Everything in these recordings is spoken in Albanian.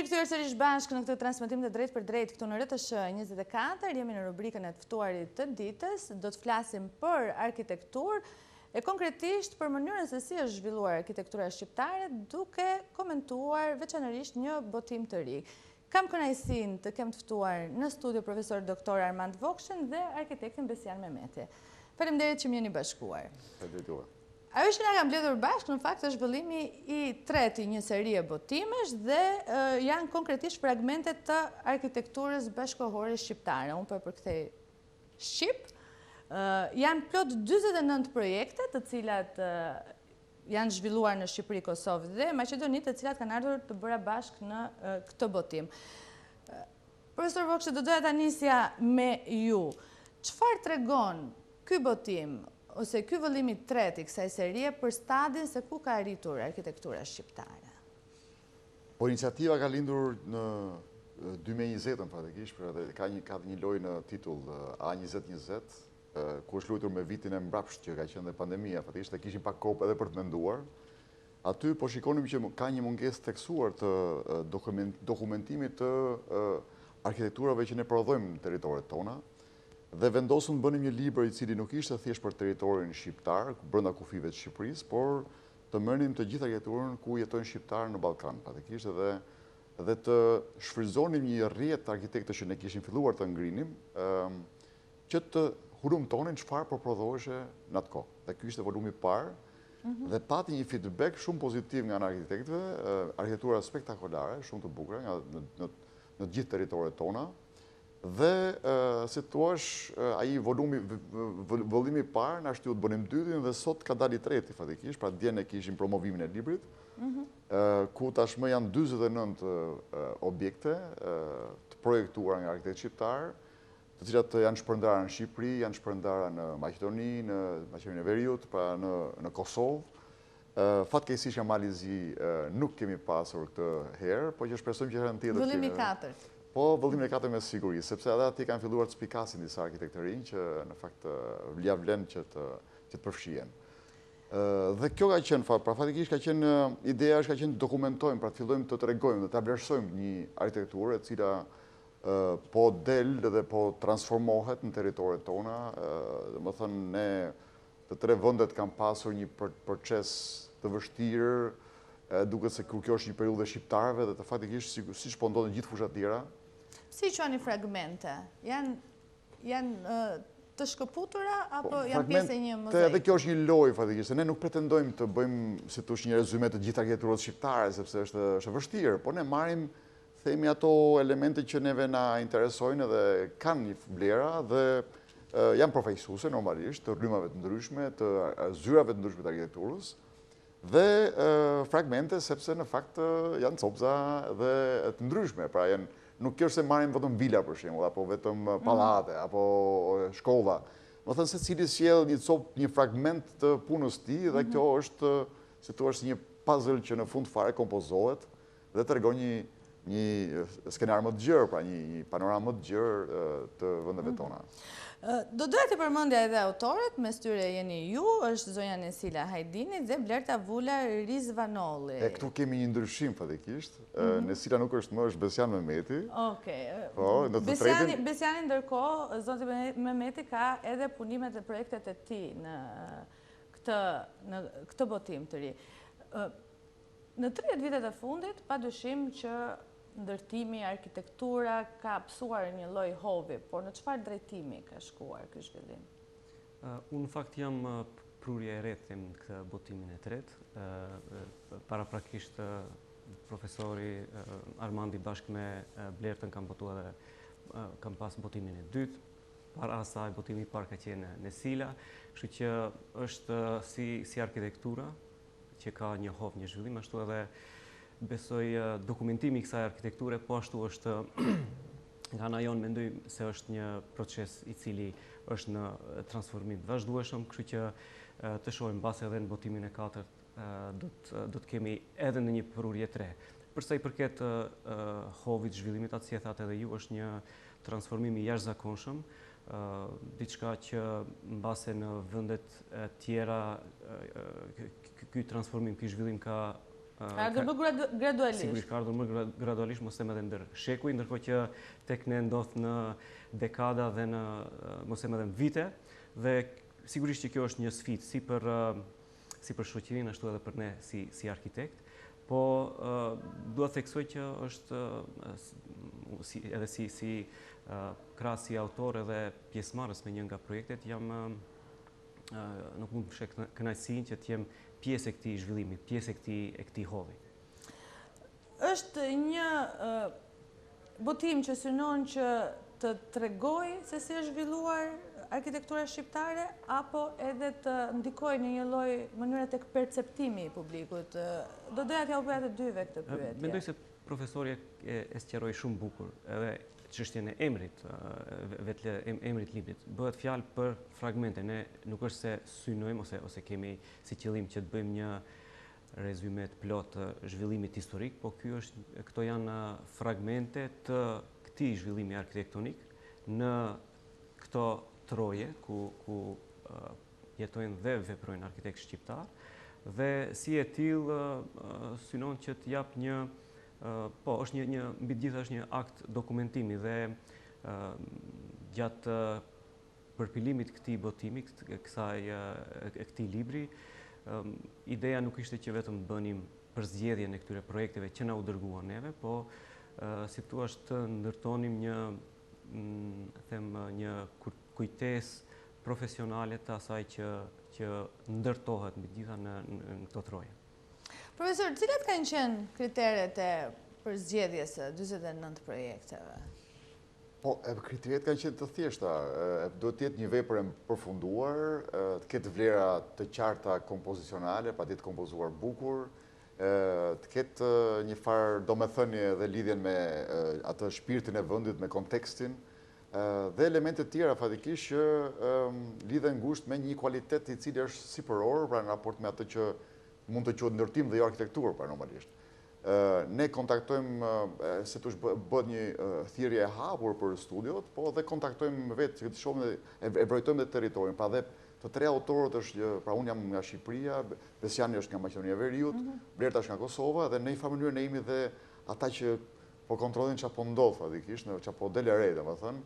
rikthyer sërish bashkë në këtë transmetim të drejtë për drejtë këtu në RTS 24. Jemi në rubrikën e të ftuarit të ditës. Do të flasim për arkitekturë e konkretisht për mënyrën se si është zhvilluar arkitektura shqiptare, duke komentuar veçanërisht një botim të ri. Kam kënaqësinë të kem të ftuar në studio profesor doktor Armand Vokshen dhe arkitektin Besian Mehmeti. Faleminderit që më jeni bashkuar. Faleminderit. Ajo që na ka mbledhur bashkë, në fakt, është zhvillimi i tretë i një serie botimesh dhe janë konkretisht fragmentet të arkitekturës bashkëkohore shqiptare. Unë po përkthej shqip. Janë plot 49 projekte, të cilat janë zhvilluar në Shqipëri, Kosovë dhe Maqedoni, të cilat kanë ardhur të bëra bashkë në këtë botim. Profesor Vokshe, do doja ta nisja me ju. Çfarë tregon ky botim ose ky vëllim i tretë i kësaj serie për stadin se ku ka arritur arkitektura shqiptare? Po iniciativa ka lindur në 2020 faktikisht, ka një lojë në titull A2020, ku është luajtur me vitin e mbrapsht që ka qenë dhe pandemia, faktikisht e kishim pak kohë edhe për të menduar. Aty po shikonim që ka një mungesë theksuar të dokumentimit të arkitekturave që ne prodhojmë në territoret tona. Dhe vendosën bënim një libër i cili nuk ishte thjesht për territorin shqiptar, brenda kufive të Shqipërisë, por të merrnim të gjithë arkitekturën ku jetojnë shqiptarë në Ballkan, faktikisht dhe të shfryzonim një rrjet arkitektësh që ne kishim filluar të ngrinim, që të hurumtonin çfarë po prodhoheshe në atë kohë. Dhe ky ishte volumi i parë, dhe pati një feedback shumë pozitiv nga arkitektëve, arkitektura spektakolare, shumë të bukur në të gjithë territoret tona. Dhe, si thua, ai vëllimi i parë na shtyut bënim dytin dhe sot ka dalë i treti faktikisht, pra dje ne kishim promovimin e librit, ku tashmë janë 49 objekte të projektuara nga arkitektë shqiptar, të cilat janë shpërndarë në Shqipëri, janë shpërndarë në Maqedoni, në Maqedoninë e Veriut, pra në Kosovë. Fatkeqësisht nga Malizi nuk kemi pasur këtë herë, po që shpresojmë që herën tjetër. Vëllimi i katërt. Po, vëllimin e katërt me siguri, sepse edhe ati kanë filluar të spikasin disa arkitektë të rinj që në fakt vlen që të përfshihen. Dhe kjo ka qenë, pra fatikisht ka qenë, ideja është ka qenë të dokumentojmë, pra të fillojmë të tregojmë dhe të vlerësojmë një arkitekturë e cila po del dhe po transformohet në territoret tona. Domethënë ne të tre vendet kanë pasur një proces të vështirë, duket se kur kjo është një periudhë e shqiptarëve dhe të faktikisht siç po ndodhen gjithë fushat tjera. Si quani fragmente? Janë të shkëputura apo janë pjesë e një mozaik? Edhe kjo është një lojë faktikisht, ne nuk pretendojmë të bëjmë si thosh një rezume të gjithë arkitekturës shqiptare sepse është vështirë, por ne marrim themi ato elemente që neve na interesojnë dhe kanë një vlera dhe janë përfaqësuese normalisht të rrymave të ndryshme, të zyrave të ndryshme të arkitekturës. Dhe fragmente sepse në fakt janë copza dhe të ndryshme, pra nuk kjo është se marrim vetëm vila për shembull, apo vetëm pallate, apo shkolla. Do thënë se cili sjell një fragment të punës së tij dhe kjo është, si thua, një puzzle që në fund fare kompozohet dhe tregon një skenar më të gjerë, pra një panoramë më të gjerë të vendeve tona. Do doja të përmendja edhe autorët, mes tyre jeni ju, është zonja Nesila Hajdini dhe Blerta Vula Rizvanolli. Këtu kemi një ndryshim fatikisht. Nesila nuk është më, është Besian Mehmeti. Okej. Besiani ndërkohë, zoti Mehmeti ka edhe punimet e projektet e tij në këtë botim të ri. Në 30 vitet e fundit, padyshim që ndërtimi, arkitektura ka psuar një lloj hovi, por në çfarë drejtimi ka shkuar ky zhvillim? Unë në fakt jam prurje e re në këtë botimin e tretë. Paraprakisht profesori Armandi bashkë me Blertën kam botuar dhe kam pas botimin e dytë. Para asaj botimi i parë ka qenë Nesila, kështu që është si arkitektura që ka një hov, një zhvillim, ashtu edhe besoj dokumentimi i kësaj arkitekture, po ashtu është nga ana jonë mendoj se është një proces i cili është në transformim të vazhdueshëm, kështu që të shohim mbas edhe në botimin e katërt do të kemi edhe në një prurje tre. Përsa i përket hovit zhvillimit, atë si e thatë edhe ju, është një transformim i jashtëzakonshëm, diçka që mbase në vendet tjera ky transformim, ky zhvillim ka Ka ardhur më gradualisht. Sigurisht, ka ardhur më gradualisht, mos them edhe ndër shekuj, ndërkohë që tek ne ndodh në dekada dhe në mos them edhe në vite, dhe sigurisht që kjo është një sfidë si për shoqërinë ashtu edhe për ne si arkitekt, po dua të theksoj që është edhe si krahas si autor edhe pjesëmarrës me një nga projektet nuk mund të shek kënaqësinë që të jem pjesë e këtij zhvillimi, pjesë e këtij hodhi. Është një botim që synon që të tregoj se si është zhvilluar arkitektura shqiptare, apo edhe të ndikoj në një lloj mënyre tek perceptimi i publikut. Do doja t'ja u bëja të dyve këtë pyetje. Mendoj se profesori e sqaroi shumë bukur edhe çështjen e emrit, emrit librit. Bëhet fjalë për fragmente. Ne nuk është se synojmë ose kemi si qëllim që të bëjmë një rezume të plot të zhvillimit historik, po këto janë fragmente të këtij zhvillimi arkitektonik në këto troje ku jetojnë dhe veprojnë arkitektë shqiptar, dhe si e tillë synon që të jap një është një mbi të gjitha është një akt dokumentimi, dhe gjatë përpilimit këtij botimi, këtij libri, ideja nuk ishte që vetëm bënim përzgjedhjen e këtyre projekteve që na u dërguan neve, po si thua të ndërtonim një kujtesë profesionale të asaj që ndërtohet mbi të gjitha në këto troje. Profesor, cilat kanë qenë kriteret e përzgjedhjes së 49 projekteve? Po, kriteret kanë qenë të thjeshta. Do të jetë një vepër e përfunduar, të ketë vlera të qarta kompozicionale, pa të kompozuar bukur, të ketë një farë domethënie dhe lidhjen me atë shpirtin e vendit, me kontekstin, dhe elementet tjera fatikisht që lidhen ngushtë me një kualitet i cili është sipëror, pra në raport me atë që mund të quhet ndërtim dhe jo arkitekturë, pra normalisht. Ne kontaktojmë, se të bëhet një thirrje e hapur për studiot, po dhe kontaktojmë vetë, që të shohim e vrojtojmë dhe territorin. Pra dhe të tre autorët është, pra unë jam nga Shqipëria, Besiani është nga Maqedonia e Veriut, Blerta është nga Kosova, dhe në një farë mënyrë ne jemi dhe ata që po kontrollojnë çapo ndodh fatikisht, çapo del re, domethënë,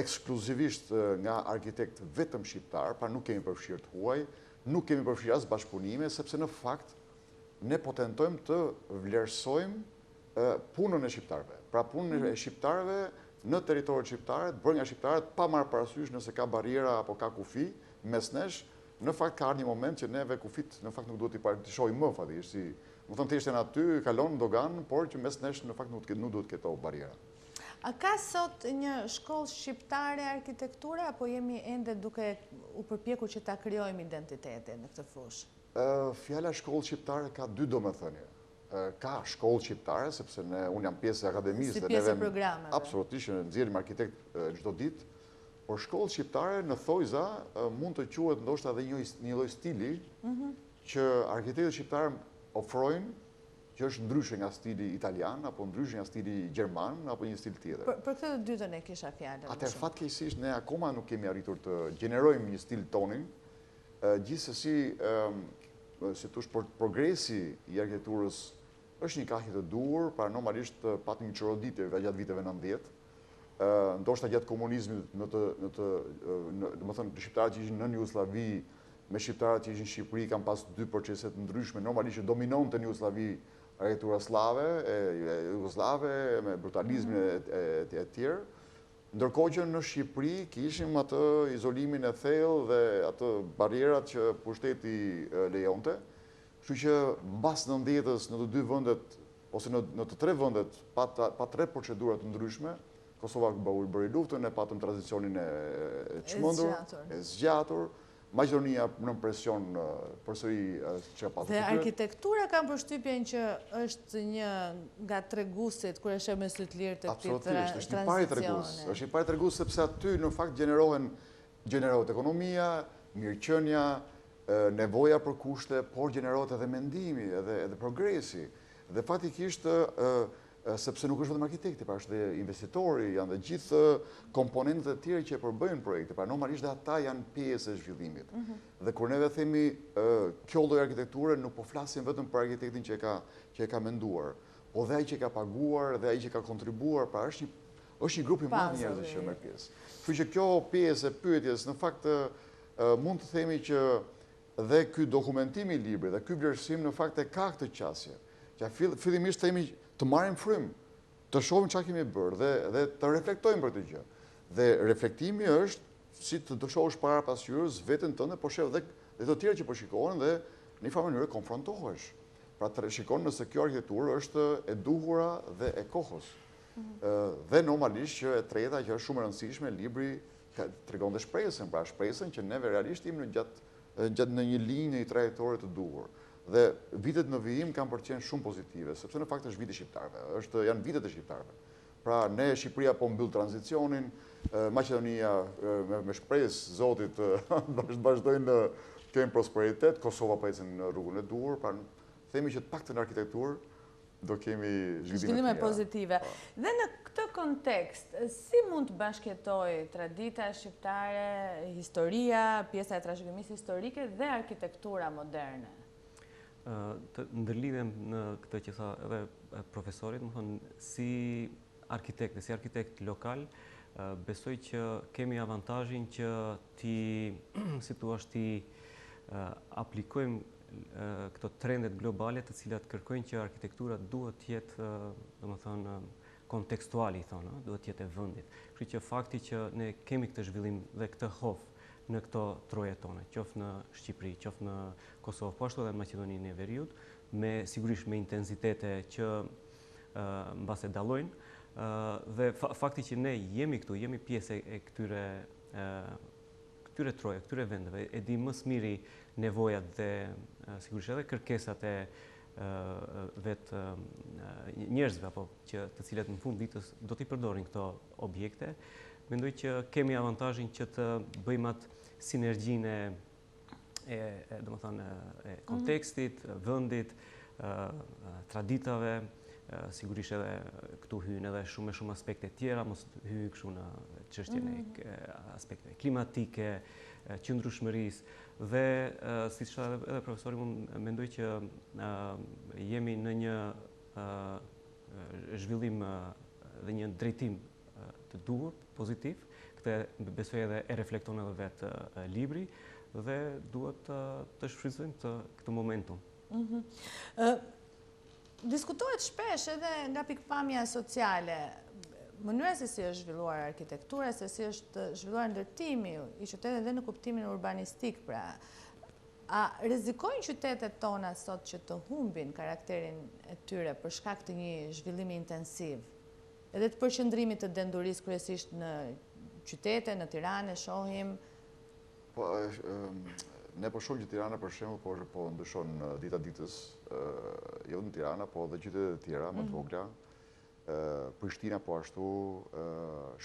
ekskluzivisht nga arkitekt vetëm shqiptar, pra nuk kemi përfshirë të huaj, nuk kemi përfshirë as bashkëpunime, sepse në fakt ne po tentojmë të vlerësojmë punën e shqiptarëve. Pra punën e shqiptarëve në territoret shqiptare, bërë nga shqiptarët, pa marrë parasysh nëse ka barriera apo ka kufi mes nesh. Në fakt ka ardhur një moment që neve kufit në fakt nuk duhet t'i shohim më fatikisht, më thënë thjesht janë aty, kalon dogan, por që mes nesh në fakt nuk duhet këto barriera. A ka sot një shkollë shqiptare arkitekture, apo jemi ende duke u përpjekur që ta krijojmë identitetin në këtë fushë? Fjala shkollë shqiptare ka dy domethënie. Ka shkollë shqiptare, sepse unë jam pjesë e akademisë. Si pjesë e programeve. Absolutisht, në nxjerrim arkitekt çdo ditë, por shkollë shqiptare në thojza mund të quhet ndoshta edhe një lloj stili që arkitektët shqiptarë ofrojnë, që është ndryshe nga stili italian, apo ndryshe nga stili gjerman, apo një stil tjetër. Për këtë të dytën e kisha fjalën. Atëherë fatkeqësisht ne akoma nuk kemi arritur të gjenerojmë një stil tonin, gjithsesi si thosh, progresi i arkitekturës është një kahje të duhur, pra normalisht patëm një çoroditje gjatë viteve 90, ndoshta gjatë komunizmit domethënë shqiptarët që ishin në Jugosllavi me shqiptarët që ishin në Shqipëri kanë pas dy procese të ndryshme, normalisht dominonte në Jugosllavi arkitektura slave, jugoslave, me brutalizmin e tjerë, ndërkohë që në Shqipëri kishim atë izolimin e thellë dhe atë barrierat që pushteti lejonte, kështu që mbas 90-s në të dy vendet ose në të tre vendet pa tre procedura të ndryshme, Kosova bëri luftën, ne patëm tranzicionin e çmendur, e zgjatur, Maqedonia në presion përsëri që patëm. Dhe arkitektura kam përshtypjen që është një nga treguesit kur e sheh me sy të lirë të këtij tranzicioni. Është një pari tregues sepse aty në fakt gjenerohet ekonomia, mirëqenia, nevoja për kushte, por gjenerohet edhe mendimi, edhe progresi. Dhe faktikisht sepse nuk është vetëm arkitekti, pra është dhe investitori, janë dhe gjithë komponentët e tjerë që e përbëjnë projekte, pra normalisht dhe ata janë pjesë e zhvillimit. Dhe kur neve themi kjo lloj arkitekture, nuk po flasim vetëm për arkitektin që e ka menduar, po dhe ai që ka paguar, dhe ai që ka kontribuar, pra është një grup i madh njerëzish që merr pjesë. Kështu që kjo pjesë e pyetjes, në fakt mund të themi që dhe ky dokumentim i librit dhe ky vlerësim në fakt e ka këtë qasje. Që fillimisht themi të marrim frymë, të shohim çfarë kemi bërë dhe të reflektojmë për këtë gjë. Dhe reflektimi është si të shohësh para pasqyrës veten tënde, po shef dhe të tjerë që po shikohen dhe në një farë mënyrë konfrontohesh. Pra të shikon nëse kjo arkitekturë është e duhura dhe e kohës. Dhe normalisht që e treta që është shumë e rëndësishme, libri tregon dhe shpresën, pra shpresën që neve realisht jemi gjatë në një linjë, një trajektore të duhur. Dhe vitet në vijim kanë për të qenë shumë pozitive, sepse në fakt është viti shqiptarëve, janë vitet e shqiptarëve. Pra ne Shqipëria po mbyll tranzicionin, Maqedonia me shpresë Zotit vazhdojnë të kenë prosperitet, Kosova po ecën në rrugën e duhur, pra themi që të paktën në arkitekturë do kemi zhvillime pozitive. Dhe në këtë kontekst, si mund të bashkëjetoj tradita shqiptare, historia, pjesa e trashëgimisë historike dhe arkitektura moderne? Të ndërlidhem në këtë që tha edhe profesorit, më thonë, si arkitekt lokal, besoj që kemi avantazhin që ti aplikojmë këto trendet globale të cilat kërkojnë që arkitektura duhet të jetë, domethënë, kontekstuali, thonë, duhet të jetë e vendit. Kështu që fakti që ne kemi këtë zhvillim dhe këtë hof në këto troje tona, qoftë në Shqipëri, qoftë në Kosovë, po ashtu edhe në Maqedoninë e Veriut, sigurisht me intensitete që mbase dallojnë, dhe fakti që ne jemi këtu, jemi pjesë e këtyre troje, këtyre vendeve, e di më së miri nevojat dhe sigurisht edhe kërkesat e vetë njerëzve, apo të cilët në fund ditës do t'i përdorin këto objekte. Mendoj që kemi avantazhin që të bëjmë atë sinergjinë e kontekstit, vendit, traditave, sigurisht edhe këtu hyjnë edhe shumë aspekte tjera, mos hyjë kështu në çështjen e aspekteve klimatike, qëndrueshmërisë dhe siç tha edhe profesori, unë mendoj që jemi në një zhvillim dhe një drejtim të duhur, pozitiv. Këtë besoj edhe e reflekton edhe vetë libri dhe duhet të shfrytëzojmë këtë momentum. Diskutohet shpesh edhe nga pikpamja sociale, mënyra se si është zhvilluar arkitektura, se si është zhvilluar ndërtimi i qytetit dhe në kuptimin urbanistik, pra. A rrezikojnë qytetet tona sot që të humbin karakterin e tyre për shkak të një zhvillimi intensiv? Edhe të përqendrimit të dendurisë kryesisht në qytete, në Tiranë, shohim? Ne po shohim që Tirana, për shembull, po ndryshon dita ditës, jo në Tirana, po dhe qytetet e tjera, më të vogla. Prishtina po ashtu,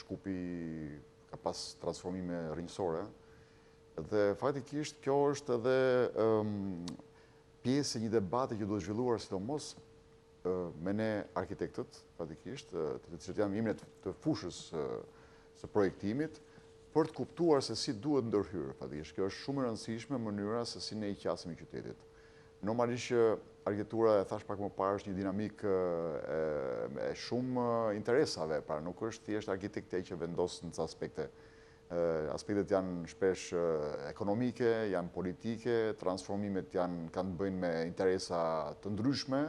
Shkupi ka pas transformime rinjësore. Dhe faktikisht kjo është edhe pjesë e një debate që duhet zhvilluar sidomos me ne arkitektët, faktikisht, të cilët jemi të fushës së projektimit, për të kuptuar se si duhet ndërhyrë, faktikisht. Kjo është shumë e rëndësishme mënyra se si ne i qasim i qytetit. Normalisht që arkitektura, e thash pak më parë, është një dinamik e shumë interesave, pra nuk është thjesht arkitekti që vendos në ca aspekte. Aspektet janë shpesh ekonomike, janë politike, transformimet kanë të bëjnë me interesa të ndryshme,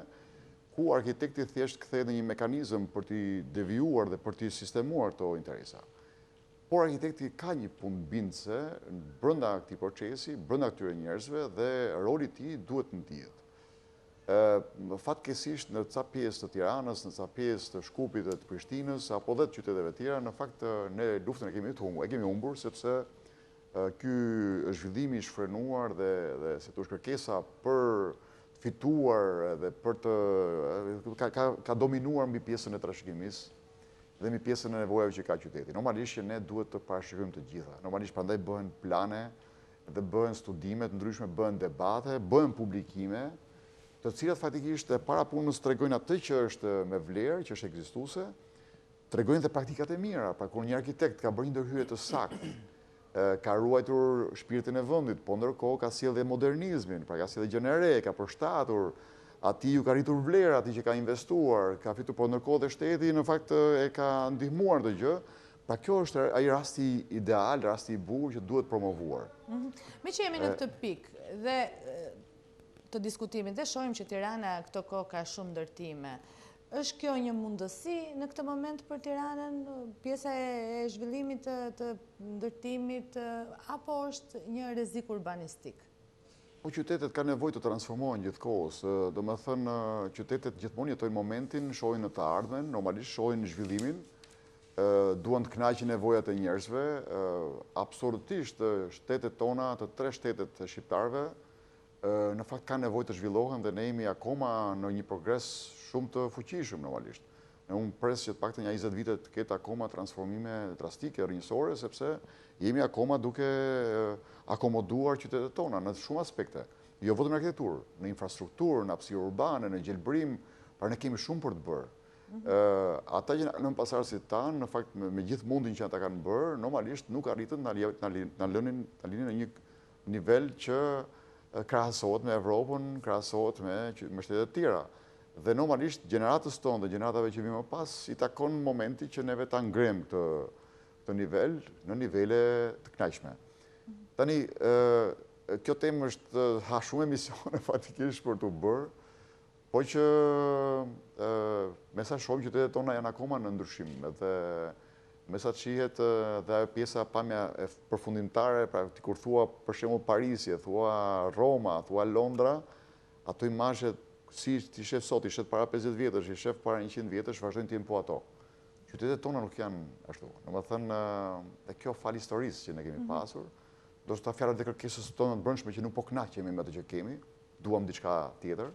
ku arkitekti thjesht kthehet në një mekanizëm për t'i devijuar dhe për t'i sistemuar këto interesa. Por arkitekti ka një punë bindëse brenda këtij procesi, brenda këtyre njerëzve dhe roli i tij duhet ndihet. Fatkeqësisht në ca pjesë të Tiranës, në ca pjesë të Shkupit dhe të Prishtinës, apo dhe të qyteteve tjera, në fakt ne luftën e kemi humbur, sepse ky zhvillimi i shfrenuar dhe si thosh kërkesa për fituar dhe për të ka dominuar mbi pjesën e trashëgimisë dhe mbi pjesën e nevojave që ka qyteti. Normalisht që ne duhet të parashikojmë të gjitha. Normalisht prandaj bëhen plane dhe bëhen studime të ndryshme, bëhen debate, bëhen publikime, të cilat faktikisht e para punës tregojnë atë që është me vlerë, që është ekzistuese, tregojnë dhe praktikat e mira. Pra kur një arkitekt ka bërë një ndërhyrje të saktë, ka ruajtur shpirtin e vendit, po ndërkohë ka sjellë dhe modernizmin, pra ka sjellë gjëra e re, ka përshtatur, ati ju ka rritur vlerë, ati që ka investuar, ka fitur, po ndërkohë dhe shteti në fakt e ka ndihmuar të gjë. Pra kjo është ai rasti ideal, rasti i bukur që duhet promovuar. Me që jemi në këtë pikë dhe të diskutimit dhe shohim që Tirana këto kohë ka shumë ndërtime. Është kjo një mundësi në këtë moment për Tiranën, pjesa e zhvillimit të ndërtimit, apo është një rrezik urbanistik? Po qytetet ka nevojë të transformohen gjithkohës. Domethënë qytetet gjithmonë jetojnë momentin, shohin në të ardhmen, normalisht shohin zhvillimin, duan të kënaqin nevojat e njerëzve. Absolutisht shtetet tona, të 3 shtetet shqiptarëve, në fakt ka nevojë të zhvillohen dhe ne jemi akoma në një progres shumë të fuqishëm normalisht. Unë pres që të paktën 20 vite të ketë akoma transformime drastike, rrënjësore, sepse jemi akoma duke akomoduar qytetet tona në shumë aspekte. Jo vetëm në arkitekturë, në infrastrukturë, në hapësirë urbane, në gjelbrim, pra ne kemi shumë për të bërë. Ata që në pasardhësit tanë, në fakt me gjithë mundin që ata kanë bërë, normalisht nuk arritën na lënin në një nivel që krahasohet me Evropën, krahasohet me shtetet tjera. Dhe normalisht gjeneratës tonë dhe gjeneratave që vinë më pas, i takon momenti që neve ta ngrem këtë nivel në nivele të kënaqshme. Tani, kjo temë është ha shumë emisione fatikisht për të bërë, po që me sa shohim qytetet tona janë akoma në ndryshim, dhe me sa qihet dhe pjesa pamja e përfundimtare, pra kur thua për shembull Parisi, thua Roma, thua Londra, ato imazhet si ti shef sot, i shef para 50 vjetësh, i shef para 100 vjetësh, vazhdojnë të jenë po ato. Qytetet tona nuk janë ashtu. Domethënë, dhe kjo fal historisë që ne kemi pasur, do të thotë fjalët e kërkesës tonë të brendshme që nuk po kënaqemi me atë që kemi, duam diçka tjetër.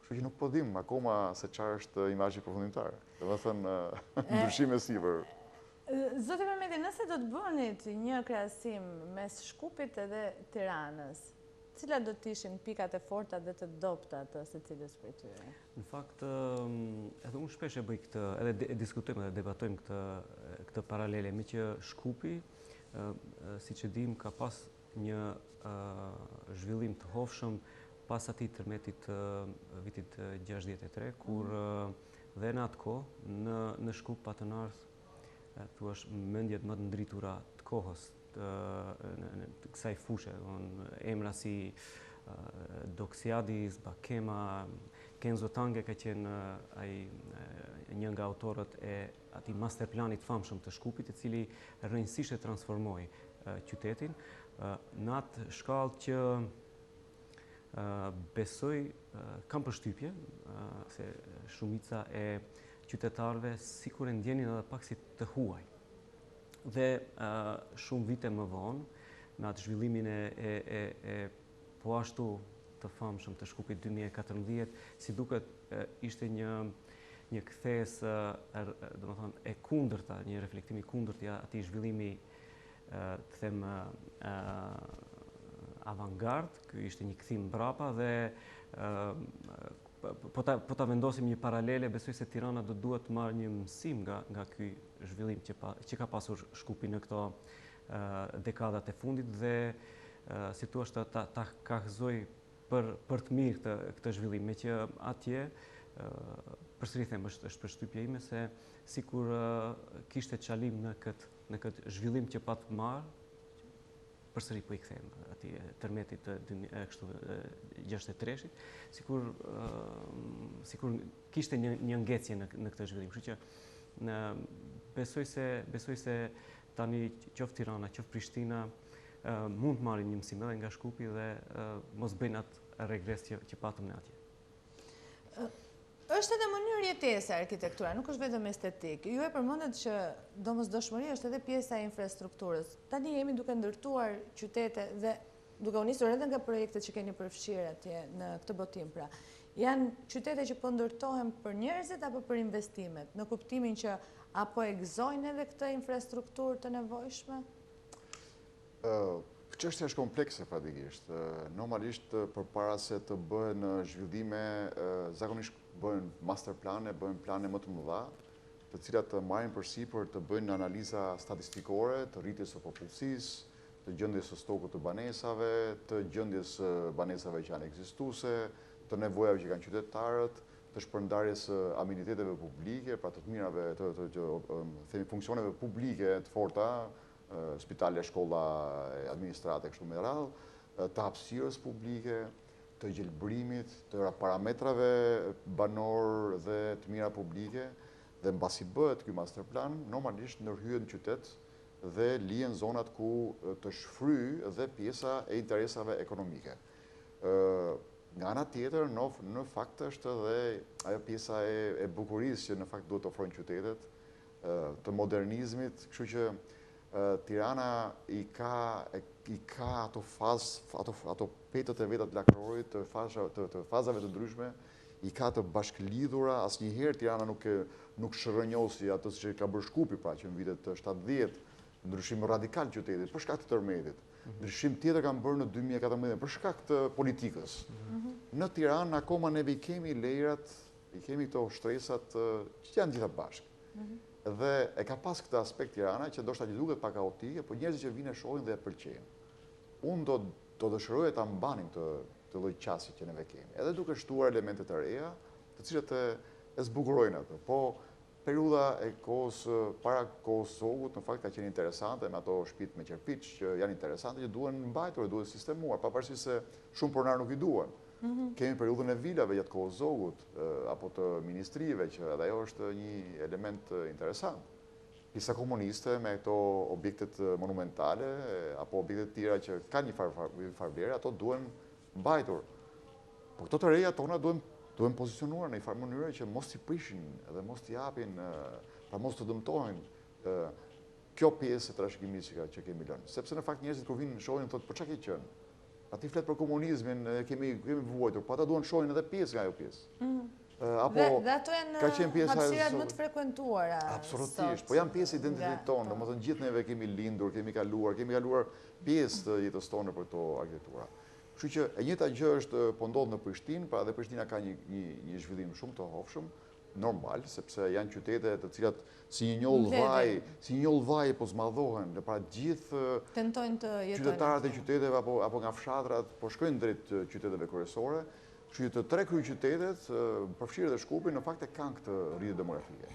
Kështu që nuk po dim akoma se çfarë është imazhi përfundimtar. Domethënë, ndryshime sipër. Zoti Mehmeti, nëse do të bënit një krahasim mes Shkupit edhe Tiranës, cilat do të ishin pikat e forta dhe të dobta të secilës prej tyre? Në fakt, edhe unë shpesh e bëj këtë, edhe diskutojmë dhe debatojmë këtë paralele, me që Shkupi, siç e dim, ka pas një zhvillim të hovshëm pas atij tërmetit vitit 63, kur dhe në atë kohë në Shkup pa të ardhur thuaç mendjet më të ndritura të kohës të kësaj fushë, emra si Doksiadis, Bakema, Kenzo Tange ka qenë një nga autorët e atij masterplanit famshëm të Shkupit, i cili rrënjësisht e transformoi qytetin në atë shkallë që besoj, kam përshtypje se shumica e qytetarëve sikur e ndjenin edhe pak si të huaj. Dhe shumë vite më vonë, me atë zhvillimin e po ashtu të famshëm të Shkupit 2014, si duket ishte një kthes, domethënë e kundërta, një reflektim i kundërt i atij zhvillimi, të them avangard, ky ishte një kthim mbrapa dhe po ta vendosim një paralele, besoj se Tirana do duhet të marrë një mësim nga ky zhvillim që ka pasur Shkupi në këto dekadat e fundit dhe si thua ta kahzoj për të mirë këtë zhvillim, me që atje përsëri them është përshtypja ime se sikur kishte çalim në këtë zhvillim që pat marr, përsëri po i kthem atij tërmetit të 63-shit, sikur kishte një ngecje në këtë zhvillim. Kështu që besoj se tani qoftë Tirana, qoftë Prishtina mund të marrin një mësim edhe nga Shkupi dhe mos bëjnë atë regres që patëm ne atje. Është edhe mënyrë jetese arkitektura, nuk është vetëm estetik. Ju e përmendet që domosdoshmëria është edhe pjesa e infrastrukturës. Tani jemi duke ndërtuar qytete dhe duke u nisur edhe nga projektet që keni përfshirë atje në këtë botim, pra. Janë qytete që po ndërtohen për njerëzit apo për investimet, në kuptimin që apo e gëzojnë edhe këtë infrastrukturë të nevojshme? Çështja është komplekse fatikisht. Normalisht përpara se të bëhen zhvillime, zakonisht bëhen masterplane, bëhen plane më të mëdha, të cilat të marrin përsipër të bëjnë analiza statistikore të rritjes së popullsisë, të gjendjes së stokut të banesave, të gjendjes së banesave që janë ekzistuese, të nevojave që kanë qytetarët, të shpërndarjes së aminiteteve publike, pra të mirave, të funksioneve publike të forta, spitale, shkolla, administrate, kështu me radhë, të hapësirës publike, të gjelbrimit, të parametrave banor dhe të mira publike, dhe mbasi bëhet ky masterplan, normalisht ndërhyet në qytet dhe lihen zonat ku të shfry dhe pjesa e interesave ekonomike. Nga ana tjetër, në fakt është edhe ajo pjesa e bukurisë që në fakt duhet të ofrojnë qytetet, të modernizmit, kështu që Tirana i ka ato ato petët e veta të lakërorit, të fazave të ndryshme, i ka të bashkëlidhura, asnjëherë Tirana nuk shërënjosi atë që ka bërë Shkupi, pra që në vitet 70, ndryshim radikal qytetit, për shkak të tërmetit. Ndryshim tjetër kanë bërë në 2014, për shkak të politikës. Në Tiranë, akoma neve i kemi lejrat, i kemi këto shtresat që janë gjitha bashkë. Dhe e ka pas këtë aspekt Tirana, që ndoshta që duket pak kaotike, por njerëzit që vinë e shohin dhe e pëlqejnë. Unë do dëshiroj ta mbanim të lloj qasje që neve kemi. Edhe duke shtuar elemente të reja, të cilat e zbukurojnë atë. Po periudha e kohës para kohës Sogut në fakt ka qenë interesante me ato shtëpitë me qerpiç që janë interesante, që duhen mbajtur, duhen sistemuar, pavarësisht se shumë pronar nuk i duan. Kemi periudhën e vilave gjatë kohës Zogut, apo të ministrive, që edhe ajo është një element interesant. Pjesa komuniste me këto objektet monumentale, apo objektet tjera që ka një farë vlerë, ato duhen mbajtur. Po këto të reja tona duhen pozicionuar në një farë mënyrë që mos t'i prishin dhe mos t'i japin, pra mos të dëmtojnë kjo pjesë e trashëgimisë që kemi lënë. Sepse në fakt njerëzit kur vinë shohin thotë, po çka ke qenë? Ati flet për komunizmin, kemi vuajtur, po ata duan shohin edhe pjesë nga ajo pjesë. Dhe ato janë hapësirat më të frekuentuara. Absolutisht, po janë pjesë e identitetit tonë, domethënë gjithë neve kemi lindur, kemi kaluar pjesë të jetës tonë për këto arkitektura. Kështu që e njëjta gjë është po ndodh në Prishtinë, pra dhe Prishtina ka një zhvillim shumë të hofshëm, normal, sepse janë qytete të cilat si një njollë vaj po zmadhohen, dhe pra gjithë qytetarët e qyteteve apo nga fshatrat po shkojnë drejt qyteteve kryesore, kështu që të tre kryeqytetet, përfshirë dhe Shkupi, në fakt e kanë këtë rritje demografike.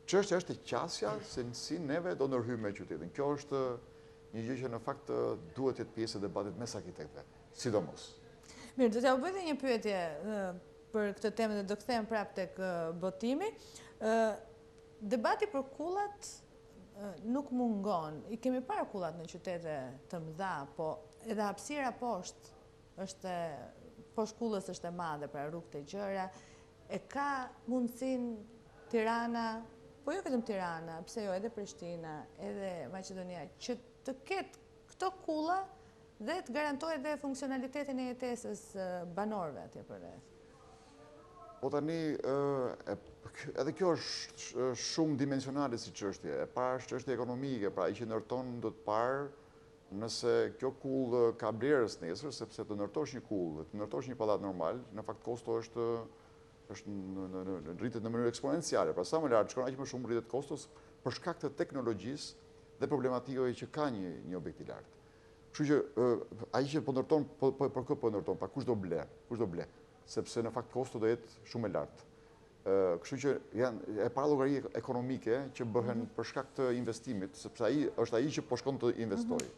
Çështja është e qasja se si neve do ndërhyjmë me qytetin. Kjo është një gjë që në fakt duhet të jetë pjesë e debatit mes arkitektëve, sidomos. Mirë, do t'ja u bëj një pyetje për këtë temë dhe do kthehem prapë tek botimi. Debati për kullat nuk mungon. I kemi parë kullat në qytete të mëdha, po edhe hapësira poshtë kullës është e madhe, pra rrugë të gjëra. E ka mundësinë Tirana, po jo vetëm Tirana, pse jo edhe Prishtina, edhe Maqedonia, që të ketë këto kulla dhe të garantojë dhe funksionalitetin e jetesës banorëve atje përreth. Po tani, edhe kjo është shumë dimensionale si çështje. E para është çështje ekonomike, pra i që ndërton do të parë nëse kjo kull ka blerës nesër, sepse të ndërtosh një kull, të ndërtosh një pallat normal, në fakt kosto është rritet në mënyrë eksponenciale. Pra sa më lart shkon, aq më shumë rritet kostos për shkak të teknologjisë dhe problematikave që ka një objekt i lartë. Kështu që ai që po ndërton, për kë po ndërton, pa kush do ble, sepse në fakt kosto do jetë shumë e lartë. Kështu që janë e para llogari ekonomike që bëhen për shkak të investimit, sepse ai është ai që po shkon të investojë.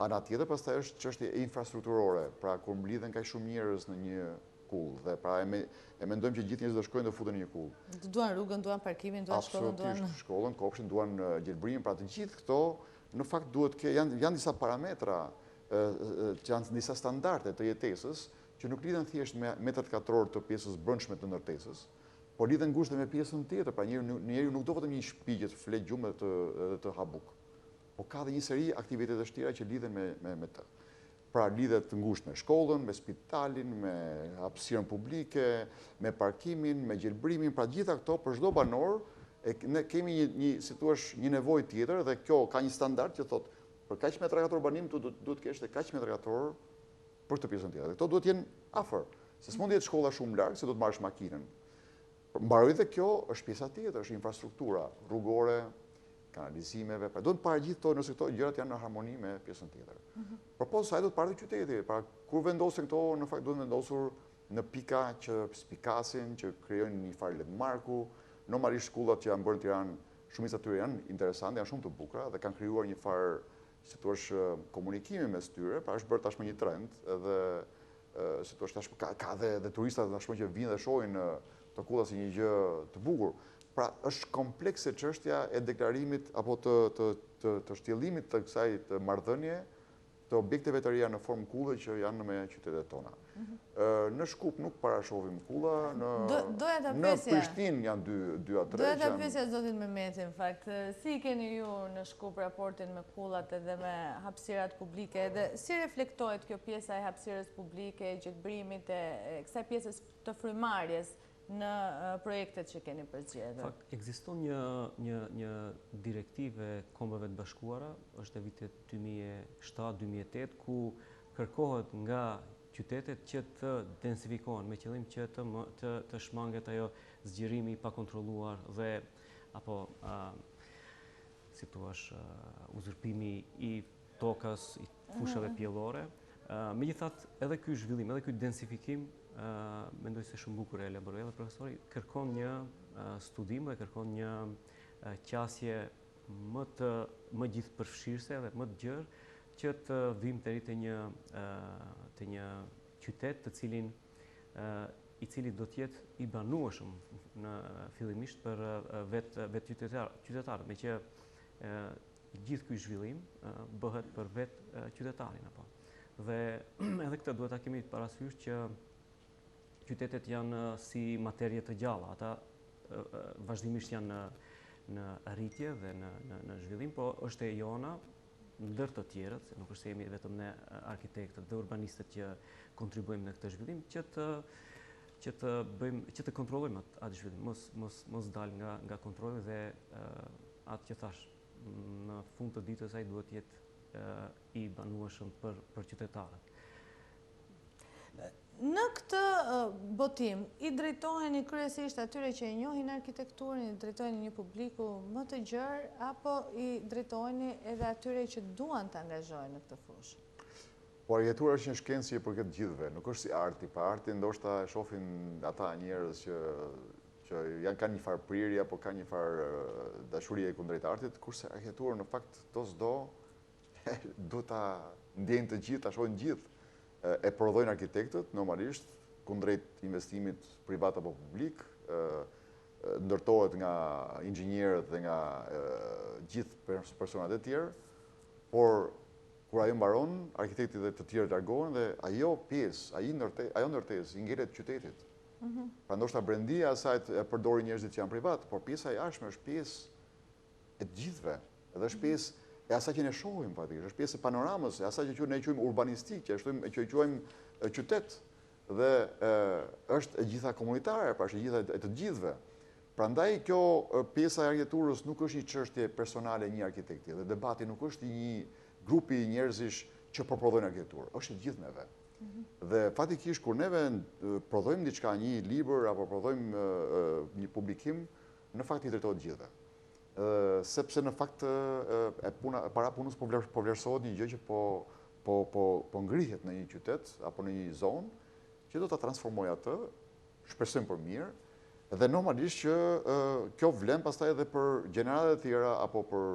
Ana tjetër pastaj është çështje infrastrukturore, pra kur mblidhen kaq shumë njerëz në një kull dhe pra e mendojmë që gjithë njerëzit do shkojnë dhe futen në një kull. Duan rrugën, duan parkimin, duan shkollën, absolutisht shkollën, kopshin, duan gjelbrimin, pra të gjithë këto në fakt duhet janë disa parametra, që janë disa standarde të jetesës që nuk lidhen thjesht me metrat katror të pjesës brendshme të ndërtesës, por lidhen ngushtë me pjesën tjetër, pra njeriu nuk do vetëm një shtëpi që të flet gjumë dhe të habuk, po ka dhe një seri aktivitetesh tjera që lidhen me të. Pra lidhet të ngushtë me shkollën, me spitalin, me hapësirën publike, me parkimin, me gjelbrimin, pra gjitha këto për çdo banor ne kemi një nevojë tjetër dhe kjo ka një standard që thotë për kaq metra katror banim duhet të kesh kaq metra katror për këtë pjesën tjetër. Këto duhet jenë afër, se s'mund të jetë shkolla shumë larg se do të marrësh makinën. Mbaroi dhe kjo është pjesa tjetër, është infrastruktura rrugore, kanalizimeve, pra duhet të parë gjithë këto nëse këto gjërat janë në harmoni me pjesën tjetër. Por po sa do të parë qyteti, pra kur vendosen këto në fakt duhet vendosur në pika që spikasin, që krijojnë një farë landmarku. Normalisht shkollat që janë bërë në Tiranë, shumica e tyre janë interesante, janë shumë të bukura dhe kanë krijuar një farë, si thua, komunikimi mes tyre, pra është bërë tashmë një trend edhe si thua tashmë ka dhe turistat tashmë që vinë dhe shohin të kulla si një gjë të bukur. Pra është komplekse çështja e deklarimit apo të shtjellimit të kësaj të marrëdhënie të objekteve të reja në formë kulle që janë me qytetet tona. Në Shkup nuk parashovim kulla, në Prishtinë janë 2 a 3. Doja ta pyesja zotin Mehmeti, në fakt, si keni ju në Shkup raportin me kullat edhe me hapësirat publike, dhe si reflektohet kjo pjesa e hapësirës publike, gjetbrimit e kësaj pjesës të frymarrjes në projektet që keni përzgjedhur? Fakt, ekziston një direktive Kombeve të Bashkuara, është e vitit 2007-2008, ku kërkohet nga qytetet që të densifikohen me qëllim që të shmanget ajo zgjirimi i pakontrolluar dhe apo si thua uzurpimi i tokës, i fushave pjellore. Megjithatë, edhe ky zhvillim, edhe ky densifikim mendoj se shumë bukur e elaboroi edhe profesori, kërkon një studim dhe kërkon një qasje më gjithëpërfshirëse dhe më të gjerë që të vim deri te një qytet i cili do të jetë i banueshëm në fillimisht për vetë qytetarët, me që gjithë ky zhvillim bëhet për vetë qytetarin apo. Dhe edhe këtë duhet ta kemi parasysh që qytetet janë si materje të gjalla, ata vazhdimisht janë në rritje dhe në zhvillim, po është e jona ndër të tjerët, se nuk është se jemi vetëm ne arkitektët dhe urbanistët që kontribuojmë në këtë zhvillim, që të kontrollojmë atë zhvillim, mos dal nga kontrolli dhe atë që thash, në fund të ditës ai duhet jetë i banueshëm për qytetarët. Në këtë botim, i drejtoheni kryesisht atyre që e njohin arkitekturën, i drejtoheni një publiku më të gjerë, apo i drejtoheni edhe atyre që duan të angazhohen në këtë fushë? Po arkitektura është një shkencë për këtë gjithëve, nuk është si arti. Pa arti ndoshta e shohin ata njerëz që kanë një farë prirje apo kanë një farë dashurie kundrejt artit, kurse arkitektura në fakt do duhet ta ndjejnë të gjithë, ta shohin gjithë. E prodhojnë arkitektët, normalisht, kundrejt investimit privat apo publik, ndërtohet nga inxhinierët dhe nga gjithë personat e tjerë, por kur ajo mbaron, arkitektët dhe të tjerë largohen dhe ajo pjesë, ajo ndërtesë i ngjelet qytetit. Pra ndoshta brendia e saj e përdorin njerëzit që janë privat, por pjesa e jashtme është pjesë e të gjithëve, edhe është pjesë e asaj që ne shohim, faktikisht, është pjesë e panoramës, e asaj që ne quajmë urbanistik, që quajmë qytet, dhe është e gjitha komunitare, pra është e gjitha e të gjithëve. Prandaj kjo pjesa e arkitekturës nuk është një çështje personale e një arkitekti, dhe debati nuk është një grupi njerëzish që prodhojnë arkitekturë, është e gjithë neve. Dhe faktikisht kur neve prodhojmë diçka, një libër apo prodhojmë një publikim, në fakt i drejtohet gjithëve. Sepse në fakt para punës po vlerësohet një gjë që po ngrihet në një qytet apo në një zonë që do ta transformojë atë, shpresojmë për mirë, dhe normalisht që kjo vlen pastaj edhe për gjeneratat e tjera apo për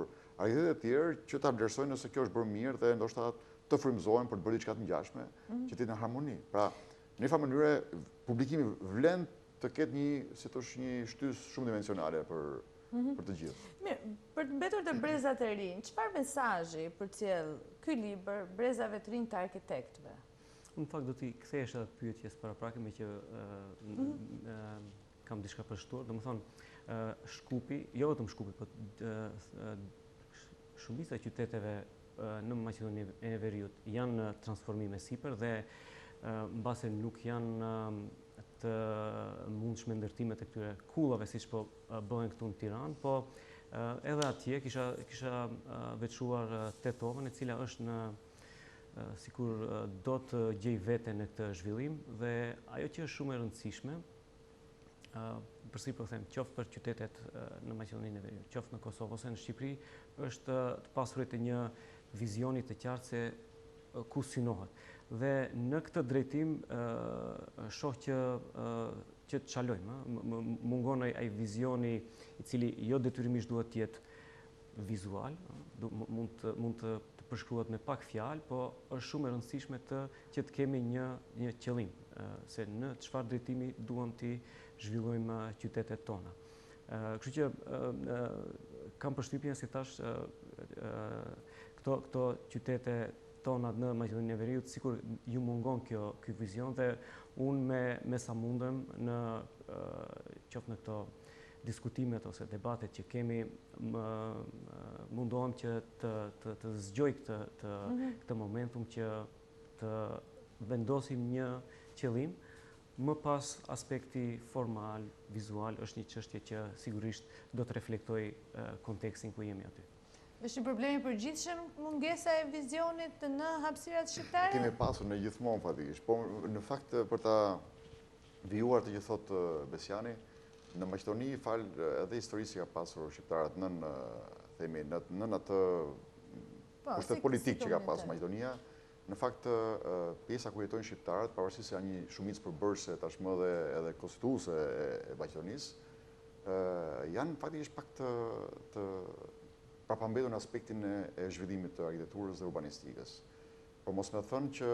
arkitektë të tjerë që ta vlerësojnë nëse kjo është bërë mirë dhe ndoshta të frymëzohen për të bërë diçka të ngjashme që të jetë në harmoni. Pra, në një farë mënyrë publikimi vlen të ketë një shtysë shumë dimensionale për të gjithë. Mirë, për të mbetur të brezat e rinj, çfarë mesazhi përcjell ky libër brezave të rinj të arkitektëve? Në fakt do t'i kthehesh edhe pyetjes paraprake me që kam diçka përshtuar, domethënë Shkupi, jo vetëm Shkupi, por shumica e qyteteve në Maqedoninë e Veriut janë në transformime sipër dhe mbase nuk janë të mundshme ndërtimet e këtyre kullave siç po bëhen këtu në Tiranë, po Edhe atje kisha veçuar Tetovën, e cila është në sikur do të gjej vete në këtë zhvillim, dhe ajo që është shumë e rëndësishme, përsi po them, qoftë për qytetet në Maqedoninë e Veriut, qoftë në Kosovë ose në Shqipëri, është të pasurit e një vizioni të qartë se ku synohet. Dhe në këtë drejtim shoh që të çalojmë, mungon ai vizioni i cili jo detyrimisht duhet të jetë vizual, mund të përshkruhet me pak fjalë, po është shumë e rëndësishme që të kemi një qëllim, se në çfarë drejtimi duam të zhvillojmë qytetet tona. Kështu që kam përshtypjen, si thash, këto qytete tona në Maqedoninë e Veriut, sikur ju mungon ky vizion, dhe unë me sa mundem qoftë në këto diskutimet ose debatet që kemi, mundohem që të zgjoj këtë momentum, që të vendosim një qëllim, më pas aspekti formal, vizual, është një çështje që sigurisht do të reflektoj kontekstin ku jemi aty. Është një problem i përgjithshëm mungesa e vizionit në hapësirat shqiptare? Kemi pasur në gjithmonë fatikisht, po në fakt për ta vijuar të që thotë Besiani, në Maqedoni falë edhe historisë që ka pasur shqiptarët nën atë pushtet politik që ka pasur Maqedonia, në fakt pjesa ku jetojnë shqiptarët, pavarësisht se janë një shumicë përbërëse tashmë edhe konstituese e Maqedonisë, janë faktikisht pak të prapambetur në aspektin e zhvillimit të arkitekturës dhe urbanistikës. Por mos me thënë që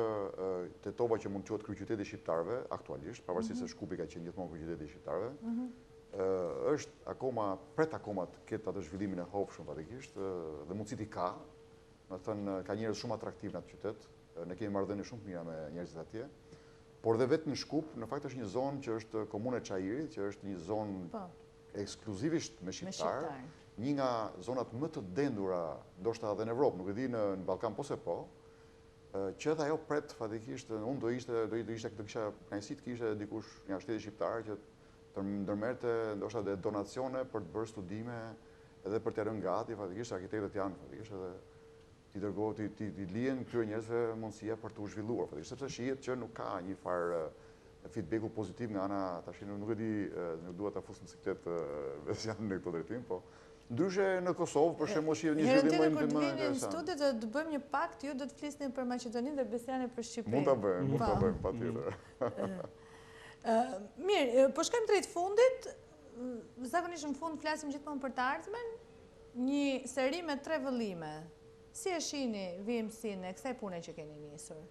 Tetova, që mund të quhet kryeqyteti shqiptarëve aktualisht, pavarësisht se Shkupi ka qenë gjithmonë kryeqyteti shqiptarëve, është akoma të ketë atë zhvillimin e hopshëm fatikisht, dhe mundësit i ka, me thënë ka njerëz shumë atraktiv në atë qytet, ne kemi marrëdhënie shumë të mira me njerëzit atje, por dhe vetë në Shkup, në fakt është një zonë që është komune e Çajirit, që është një zonë ekskluzivisht me shqiptarë, një nga zonat më të dendura, ndoshta edhe në Evropë, nuk e di në Ballkan po se po, që edhe ajo pret fatikisht, unë do kisha kënaqësi të kishte dikush nga shteti shqiptar që të ndërmerrte ndoshta dhe donacione për të bërë studime edhe për të rënë gati, fatikisht arkitektët janë fatikisht edhe ti lihen këtyre njerëzve mundësia për të u zhvilluar, fatikisht sepse shihet që nuk ka një farë feedbacku pozitiv nga ana, tash nuk e di, nuk dua ta fus në siklet Besianin në këtë drejtim, po ndryshe në Kosovë, për shembull, shihet një zhvillim më interesant. Kur vini në studio do të bëjmë një pakt, ju do të flisni për Maqedoninë dhe Besiani për Shqipërinë. Mund ta bëjmë, patjetër. Mirë, po shkojmë drejt fundit. Zakonisht në fund flasim gjithmonë për të ardhmen, një seri me 3 vëllime. Si e shihni vijimsinë e kësaj pune që keni nisur?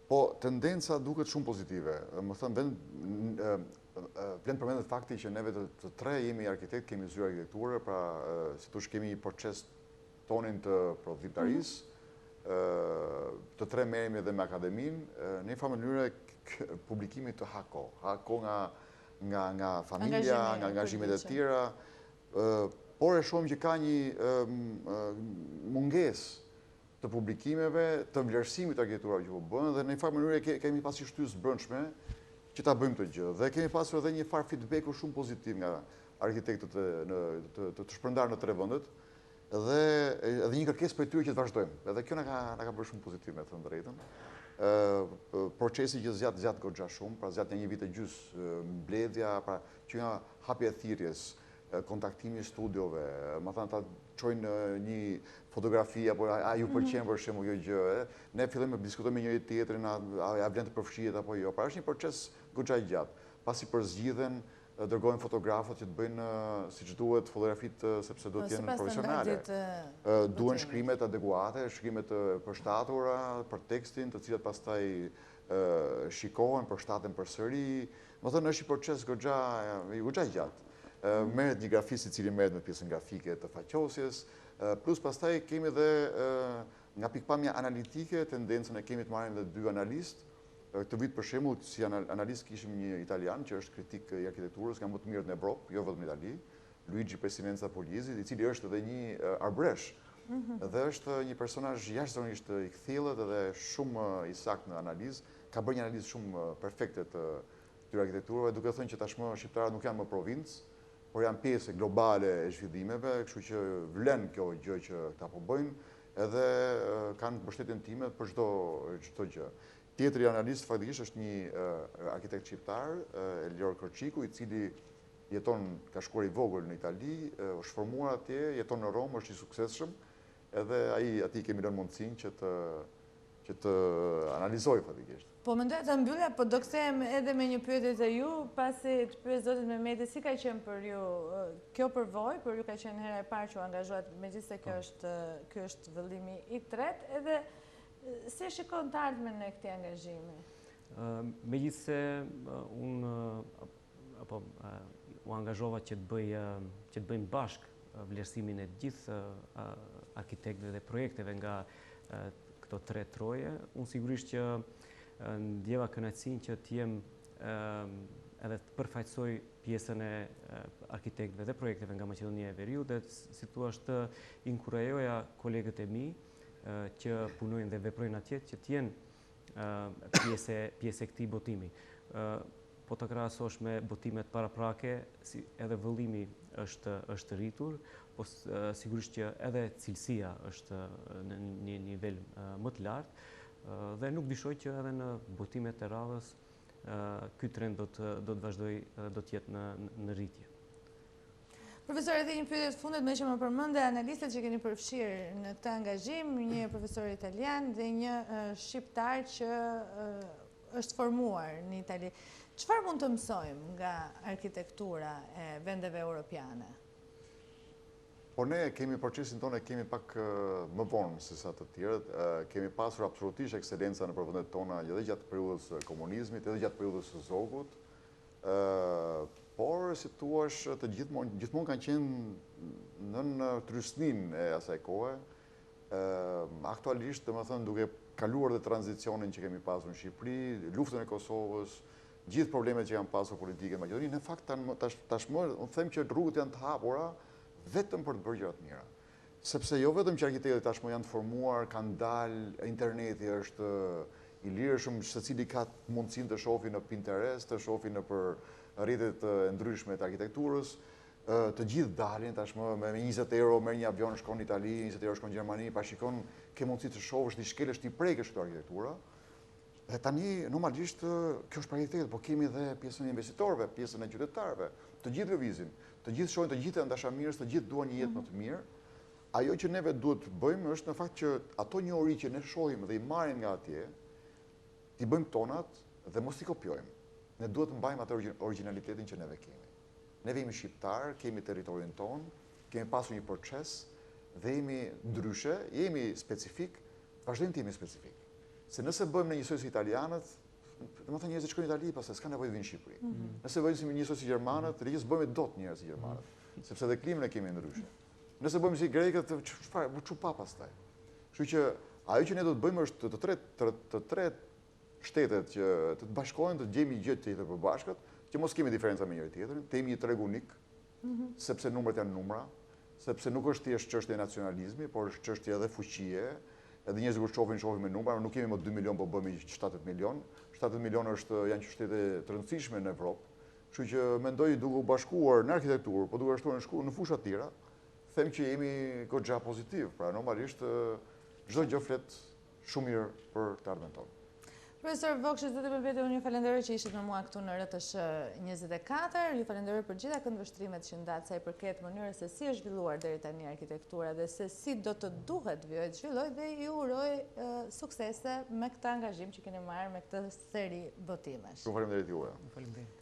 Po, tendenca duket shumë pozitive. Më thënë, vlen përmendet fakti që neve të tre jemi arkitekt, kemi zyrë arkitekturë, pra si tush kemi një proces tonin të prodhimtarisë, të tre merremi edhe me akademinë, në një farë mënyrë publikimit të HAKO. HAKO nga familja, nga angazhimet e tjera, por e shohim që ka një mungesë të publikimeve, të vlerësimit të arkitekturave që po bëhen, dhe në një farë mënyrë kemi pasur shtysë brendshme që ta bëjmë të gjë. Dhe kemi pasur edhe një farë feedbacku shumë pozitiv nga arkitektët të shpërndarë në 3 vendet, dhe edhe një kërkesë për tyre që të vazhdojmë. Edhe kjo na ka bërë shumë pozitiv, me të thënë drejtën. Procesi që zgjat goxha shumë, pra zgjat një vit e gjys mbledhja, pra që nga hapja e thirrjes, kontaktimi i studiove, më thënë ta çojnë një fotografi apo a ju pëlqen për shembull kjo gjë, ne fillojmë të diskutojmë me njëri tjetrin, a vlen të përfshihet apo jo. Pra është një proces goxha i gjatë. Pasi përzgjidhen, dërgojnë fotografët që të bëjnë siç duhet fotografitë, sepse duhet të jenë profesionale. Duhen shkrimet adekuate, shkrimet përshtatura për tekstin, të cilat pastaj shikohen, përshtaten përsëri. Më thënë është një proces goxha i gjatë. Merret një grafist i cili merret me pjesën grafike të faqosjes, plus pastaj kemi edhe nga pikpamja analitike tendencën e kemi të marrim edhe 2 analistë. Këtë vit për shembull si analist kishim një italian që është kritik i arkitekturës, nga më të mirët në Evropë, jo vetëm në Itali, Luigi Presidenza Polisi, i cili është edhe një arbresh. Dhe është një personazh jashtëzakonisht i kthjellët edhe shumë i saktë në analizë, ka bërë një analizë shumë perfekte të këtyre arkitekturave, duke thënë që tashmë shqiptarët nuk janë më provincë, por janë pjesë globale e zhvillimeve, kështu që vlen kjo gjë që ta po bëjnë, edhe kanë mbështetjen time për çdo gjë. Tjetri analist faktikisht është një arkitekt shqiptar, Elior Korçiku, i cili ka shkuar i vogël në Itali, është formuar atje, jeton në Rom, është i suksesshëm, edhe atij kemi lënë mundësinë që të analizoj faktikisht. Po mendoj të mbyllja, po do kthehem edhe me një pyetje te ju, pasi të pyet zotit Mehmeti, si ka qenë për ju kjo përvojë, për ju ka qenë hera e parë që u angazhohet, megjithëse ky është vëllimi i tretë, edhe si shikon të ardhmen e këtij angazhimi? Megjithëse unë u angazhova që të bëjmë bashkë vlerësimin e gjithë arkitektëve dhe projekteve nga këto tre troje, unë sigurisht që ndjeva kënaqësinë që të jem edhe të përfaqësoj pjesën e arkitektëve dhe projekteve nga Maqedonia e Veriut, dhe si thua të inkurajoja kolegët e mi që punojnë dhe veprojnë atje që të jenë pjesë e këtij botimi. Po të krahasosh me botimet paraprake, edhe vëllimi është rritur, po sigurisht që edhe cilësia është në një nivel më të lartë, dhe nuk dyshoj që edhe në botimet e radhës ky trend do të vazhdoj, do të jetë në rritje. Profesor, edhe një pyetje të fundit, më që më përmendë analistët që keni përfshirë në këtë angazhim, një profesor italian dhe një shqiptar që është formuar në Itali. Çfarë mund të mësojmë nga arkitektura e vendeve europiane? Po ne kemi procesin tonë, kemi pak më vonë se sa të tjerët, kemi pasur absolutisht ekselenca në vendet tona edhe gjatë periudhës komunizmit, edhe gjatë periudhës së zogut, por si thua të gjithmonë kanë qenë në trysninë e asaj kohe. Aktualisht, domethënë, duke kaluar dhe tranzicionin që kemi pasur në Shqipëri, luftën e Kosovës, gjithë problemet që kanë pasur politike në Maqedoni, në fakt tashmë unë them që rrugët janë të hapura vetëm për të bërë gjëra të mira. Sepse jo vetëm që arkitektët tashmë janë të formuar, kanë dalë, interneti është i lirshëm, secili ka mundësinë të shohë në Pinterest, të shohë në për rrjetet e ndryshme të arkitekturës, të gjithë dalin tashmë me 20 euro merr një avion, shkon në Itali, 20 euro shkon në Gjermani, pa shikon ke mundësi të shohësh një shkelësh ti prekësh këtë arkitektura. Dhe tani normalisht kjo është për arkitektë, po kemi edhe pjesën e investitorëve, pjesën e qytetarëve, të gjithë lëvizin, të gjithë shohin, të gjithë janë dashamirës, të gjithë duan një jetë më të mirë. Ajo që neve duhet të bëjmë është në fakt që ato njohuri që ne shohim dhe i marrim nga atje, t'i bëjmë tonat dhe mos t'i kopjojmë. Ne duhet të mbajmë atë originalitetin që neve kemi. Neve jemi shqiptar, kemi territorin ton, kemi pasur një proces dhe jemi ndryshe, jemi specifik, vazhdojmë të jemi specifik. Se nëse bëjmë në njësoj si italianët, domethënë njerëzit shkojnë në Itali, pastaj s'ka nevojë të vinë në Shqipëri. Nëse bëjmë si njësoj si gjermanët, rregjës bëjmë dot njerëz si gjermanët, sepse edhe klimën e kemi ndryshe. Nëse bëjmë si grekët, çfarë çupa pastaj. Kështu që ajo që ne do të bëjmë është të tre shtetet që të bashkohen, të gjejmë gjë të tjetër përbashkët, që mos kemi diferenca me njëri tjetrin, të jemi një treg unik, sepse numrat janë numra, sepse nuk është thjesht çështje nacionalizmi, por është çështje edhe fuqie. Edhe njerëzit kur shohin me numra, nuk kemi më 2 milion, po bëmi 70 milion. 70 milion janë qytete të rëndësishme në Evropë. Kështu që mendoj duke u bashkuar në arkitekturë, po duke shtuar në fusha të tjera, them që jemi goxha pozitiv. Pra normalisht çdo gjë flet shumë mirë për të ardhmen tonë. Profesor Vokshi, zotë Mehmeti, unë ju falenderoj që ishit me mua këtu në RTS 24. Ju falenderoj për gjitha këndvështrimet që ndatë sa i përket mënyrës se si është zhvilluar deri tani arkitektura dhe se si do të duhet vijojë të zhvillojë, dhe ju uroj suksese me këtë angazhim që keni marrë me këtë seri botimesh. Shumë faleminderit juve. Faleminderit.